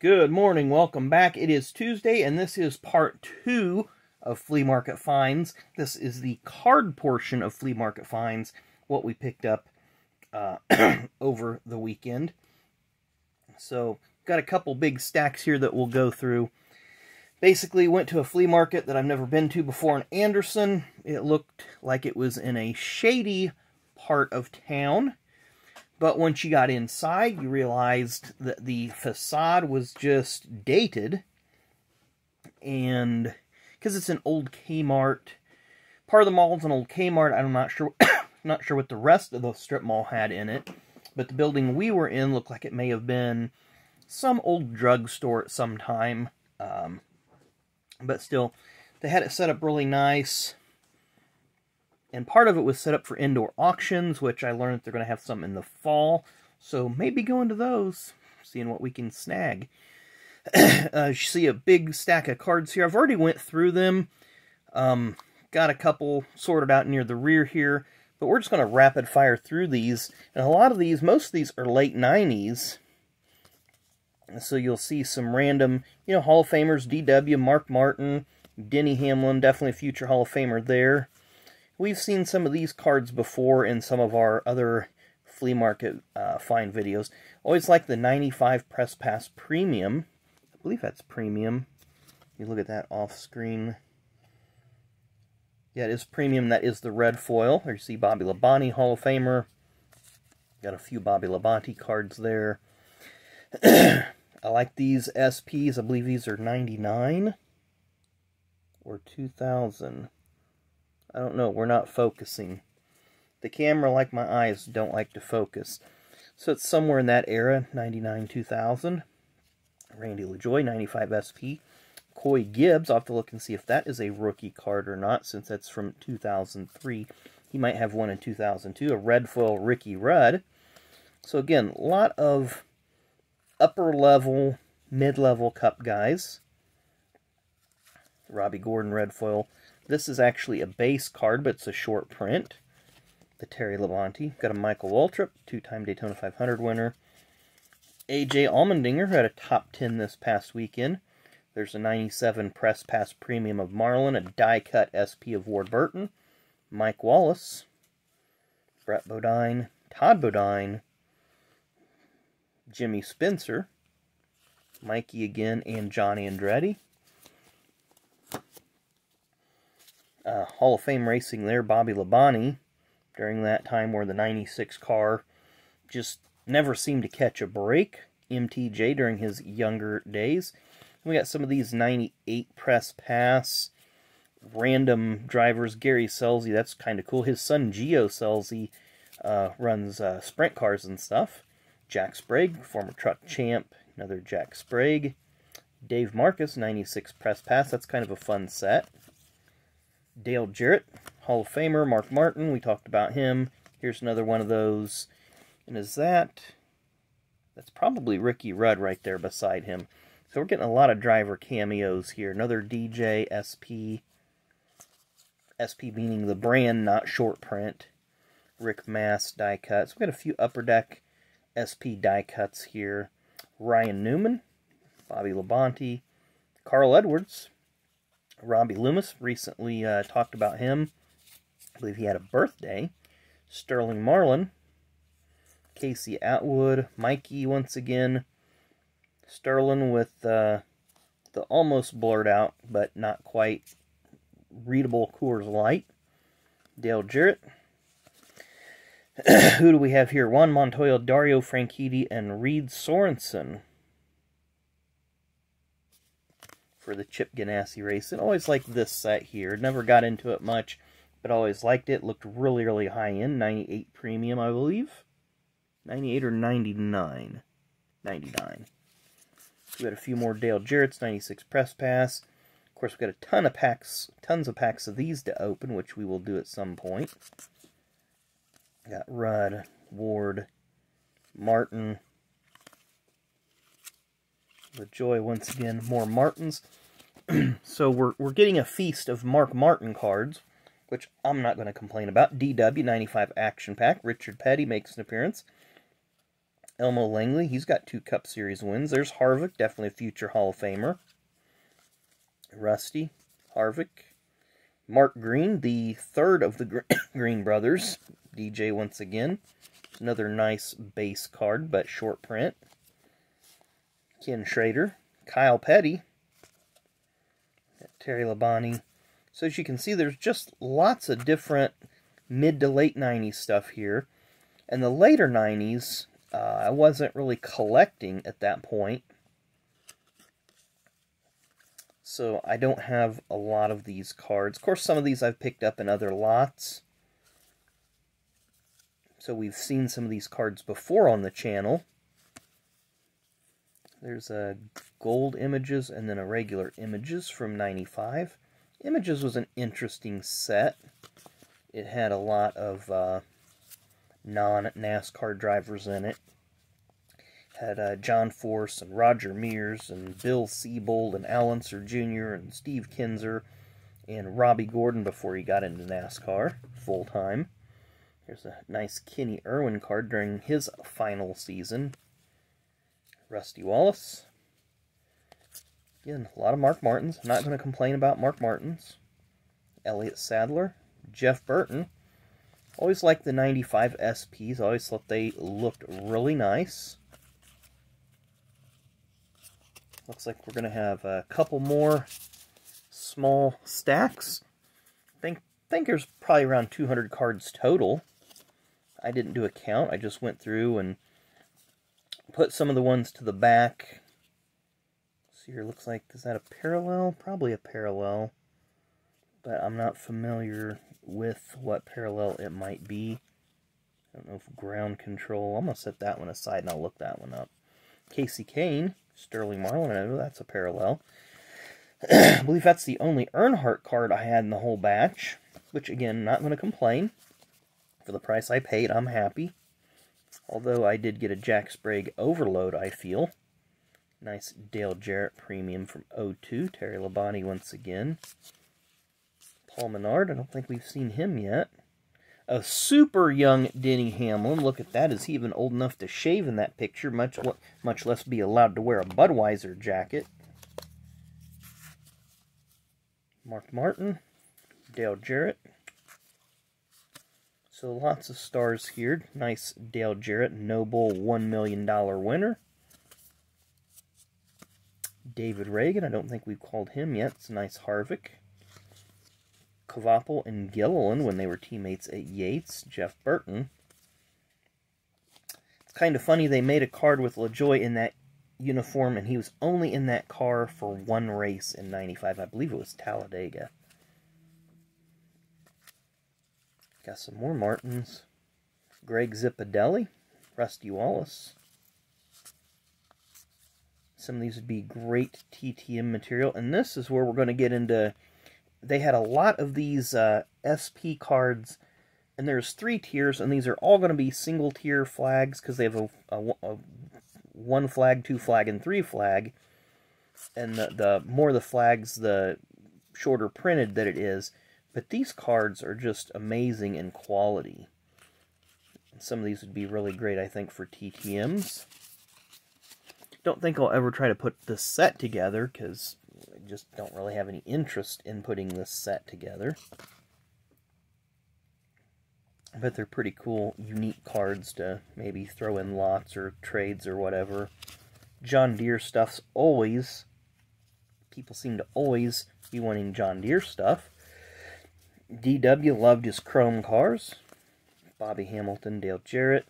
Good morning, welcome back. It is Tuesday, and this is part 2 of Flea Market Finds. This is the card portion of Flea Market Finds, what we picked up over the weekend. So, got a couple big stacks here that we'll go through. Basically, went to a flea market that I've never been to before in Anderson. It looked like it was in a shady part of town. But once you got inside, you realized that the facade was just dated. And because it's an old Kmart, part of the mall is an old Kmart. I'm not sure what the rest of the strip mall had in it. But the building we were in looked like it may have been some old drugstore at some time. But still, they had it set up really nice. And part of it was set up for indoor auctions, which I learned they're going to have some in the fall. So maybe going to those, seeing what we can snag. You see a big stack of cards here. I've already went through them. Got a couple sorted out near the rear here. But we're just going to rapid fire through these. And a lot of these, most of these are late 90s. So you'll see some random, Hall of Famers, DW, Mark Martin, Denny Hamlin, definitely a future Hall of Famer there. We've seen some of these cards before in some of our other flea market find videos. Always like the 95 Press Pass Premium. I believe that's Premium. You look at that off screen. Yeah, it is Premium. That is the red foil. There you see Bobby Labonte, Hall of Famer. Got a few Bobby Labonte cards there. I like these SPs. I believe these are 99 or 2000. I don't know, we're not focusing. The camera, like my eyes, don't like to focus. So it's somewhere in that era, 99, 2000. Randy LaJoy, 95 SP. Coy Gibbs, I'll have to look and see if that is a rookie card or not, since that's from 2003. He might have one in 2002, a red foil Ricky Rudd. So again, a lot of upper-level, mid-level cup guys. Robbie Gordon, red foil. This is actually a base card, but it's a short print. The Terry Labonte. Got a Michael Waltrip, two-time Daytona 500 winner. A.J. Allmendinger, who had a top 10 this past weekend. There's a 97 Press Pass Premium of Marlin, a die-cut SP of Ward Burton. Mike Wallace. Brett Bodine. Todd Bodine. Jimmy Spencer. Mikey again, and Johnny Andretti. Hall of Fame racing there, Bobby Labonte, during that time where the 96 car just never seemed to catch a break. MTJ during his younger days. We got some of these 98 Press Pass random drivers. Gary Scelzi, that's kind of cool. His son Gio Scelzi runs sprint cars and stuff. Jack Sprague, former truck champ, another Jack Sprague. Dave Marcus, 96 Press Pass, that's kind of a fun set. Dale Jarrett, Hall of Famer, Mark Martin, we talked about him. Here's another one of those. And is that's probably Ricky Rudd right there beside him. So we're getting a lot of driver cameos here. Another DJ, SP. SP meaning the brand, not short print. Rick Mass die cuts. We've got a few Upper Deck SP die cuts here. Ryan Newman, Bobby Labonte, Carl Edwards, Robbie Loomis, recently talked about him. I believe he had a birthday. Sterling Marlin. Casey Atwood. Mikey once again. Sterling with the almost blurred out, but not quite readable Coors Light. Dale Jarrett. Who do we have here? Juan Montoya, Dario Franchitti, and Reed Sorensen. For the Chip Ganassi race. And always liked this set here. Never got into it much, but always liked it. Looked really, really high-end. 98 Premium, I believe. 98 or 99? 99. We got a few more Dale Jarrett's, 96 Press Pass. Of course, we've got a tons of packs of these to open, which we will do at some point. Got Rudd, Ward, Martin, LaJoy once again, more Martins. So we're getting a feast of Mark Martin cards, which I'm not going to complain about. DW 95 Action Pack. Richard Petty makes an appearance. Elmo Langley, he's got 2 Cup Series wins. There's Harvick, definitely a future Hall of Famer. Rusty, Harvick. Mark Green, the third of the Green brothers. DJ once again. Another nice base card, but short print. Ken Schrader. Kyle Petty. Terry Labonte. So as you can see, there's just lots of different mid to late 90s stuff here. And the later 90s, I wasn't really collecting at that point. So I don't have a lot of these cards. Of course, some of these I've picked up in other lots. So we've seen some of these cards before on the channel. There's a gold images and then a regular images from 95. Images was an interesting set. It had a lot of non-NASCAR drivers in it. Had John Force and Roger Mears and Bill Siebold and Al Unser Jr. and Steve Kinzer and Robbie Gordon before he got into NASCAR full-time. Here's a nice Kenny Irwin card during his final season. Rusty Wallace. Again, a lot of Mark Martins. I'm not going to complain about Mark Martins. Elliott Sadler. Jeff Burton. Always liked the 95 SPs. Always thought they looked really nice. Looks like we're going to have a couple more small stacks. I think there's probably around 200 cards total. I didn't do a count. I just went through and put some of the ones to the back. See here, looks like, is that a parallel? Probably a parallel. But I'm not familiar with what parallel it might be. I don't know if ground control. I'm going to set that one aside and I'll look that one up. Casey Kane. Sterling Marlin, I know that's a parallel. I believe that's the only Earnhardt card I had in the whole batch, which, again, not going to complain. For the price I paid, I'm happy. Although I did get a Jack Sprague overload, I feel. Nice Dale Jarrett premium from 02. Terry Labonte once again. Paul Menard, I don't think we've seen him yet. A super young Denny Hamlin. Look at that. Is he even old enough to shave in that picture? Much less be allowed to wear a Budweiser jacket. Mark Martin. Dale Jarrett. So lots of stars here. Nice Dale Jarrett. Noble $1 million winner. David Reagan. I don't think we've called him yet. It's a nice Harvick. Kvapil and Gilliland when they were teammates at Yates. Jeff Burton. It's kind of funny, they made a card with LaJoie in that uniform, and he was only in that car for one race in 95. I believe it was Talladega. Got some more Martins. Greg Zipadelli. Rusty Wallace. Some of these would be great TTM material, and this is where we're going to get into... They had a lot of these SP cards, and there's 3 tiers, and these are all going to be single-tier flags, because they have a 1 flag, 2 flag, and 3 flag, and the more the flags, the shorter printed that it is, but these cards are just amazing in quality. Some of these would be really great, I think, for TTMs. Don't think I'll ever try to put this set together, because... I just don't really have any interest in putting this set together. But they're pretty cool, unique cards to maybe throw in lots or trades or whatever. John Deere stuff's always... People seem to always be wanting John Deere stuff. DW loved his chrome cars. Bobby Hamilton, Dale Jarrett.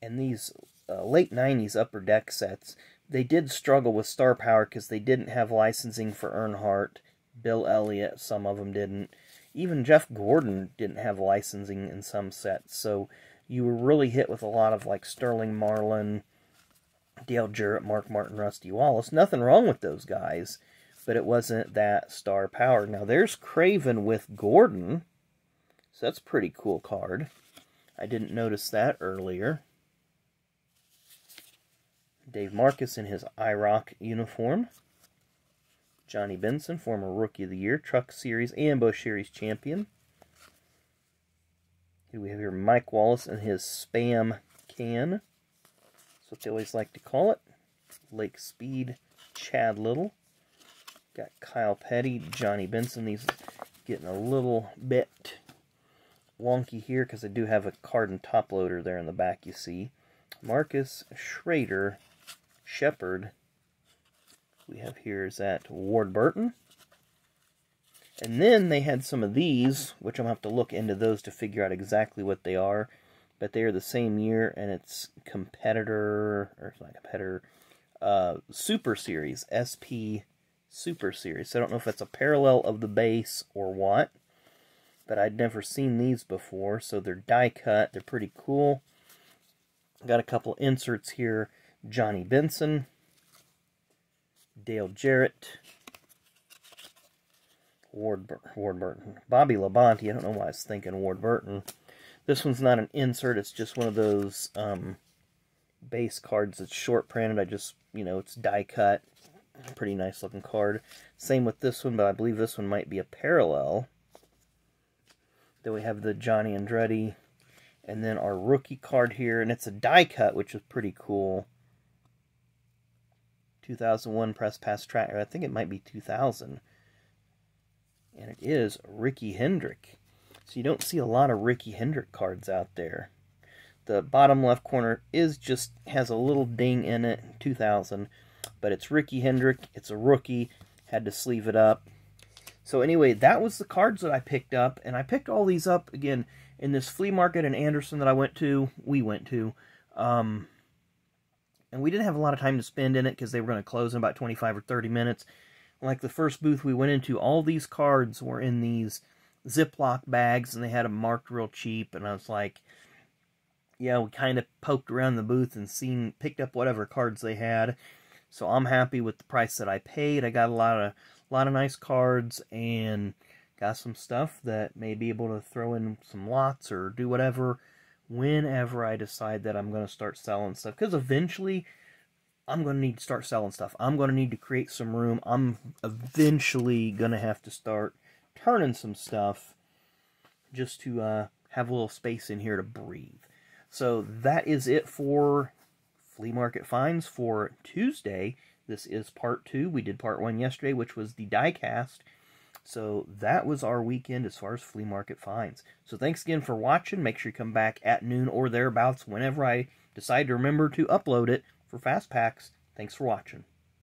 And these... late 90s Upper Deck sets, they did struggle with star power because they didn't have licensing for Earnhardt. Bill Elliott, some of them didn't. Even Jeff Gordon didn't have licensing in some sets. So you were really hit with a lot of like Sterling Marlin, Dale Jarrett, Mark Martin, Rusty Wallace. Nothing wrong with those guys, but it wasn't that star power. Now there's Craven with Gordon. So that's a pretty cool card. I didn't notice that earlier. Dave Marcus in his IROC uniform. Johnny Benson, former Rookie of the Year, Truck Series and Busch Series champion. We have here Mike Wallace and his Spam can. That's what they always like to call it. Lake Speed, Chad Little. Got Kyle Petty, Johnny Benson. These getting a little bit wonky here because I do have a card and top loader there in the back, you see. Marcus Schrader, Shepard. We have here is that Ward Burton. And then they had some of these, which I'm going to have to look into those to figure out exactly what they are. But they are the same year, and it's competitor, or it's not competitor, Super Series, SP Super Series. So I don't know if that's a parallel of the base or what. But I'd never seen these before, so they're die cut. They're pretty cool. Got a couple inserts here. Johnny Benson, Dale Jarrett, Ward Burton, Bobby Labonte. I don't know why I was thinking Ward Burton. This one's not an insert. It's just one of those base cards that's short printed. I just, it's die cut. Pretty nice looking card. Same with this one, but I believe this one might be a parallel. Then we have the Johnny Andretti, and then our rookie card here, and it's a die cut, which is pretty cool. 2001 Press Pass Tracker. I think it might be 2000. And it is Ricky Hendrick. So you don't see a lot of Ricky Hendrick cards out there. The bottom left corner has a little ding in it, 2000. But it's Ricky Hendrick. It's a rookie. Had to sleeve it up. So anyway, that was the cards that I picked up. And I picked all these up, again, in this flea market in Anderson that we went to. And we didn't have a lot of time to spend in it because they were going to close in about 25 or 30 minutes. Like the first booth we went into, all these cards were in these Ziploc bags, and they had them marked real cheap. And I was like, yeah, we kind of poked around the booth and picked up whatever cards they had. So I'm happy with the price that I paid. I got a lot of nice cards and got some stuff that may be able to throw in some lots or do whatever whenever I decide that I'm going to start selling stuff. Because eventually I'm going to need to start selling stuff. I'm going to need to create some room. I'm eventually going to have to start turning some stuff just to have a little space in here to breathe. So that is it for Flea Market Finds for Tuesday. This is part 2. We did part 1 yesterday, which was the die cast. So that was our weekend as far as Flea Market Finds. So thanks again for watching. Make sure you come back at noon or thereabouts whenever I decide to remember to upload it for Fast Packs. Thanks for watching.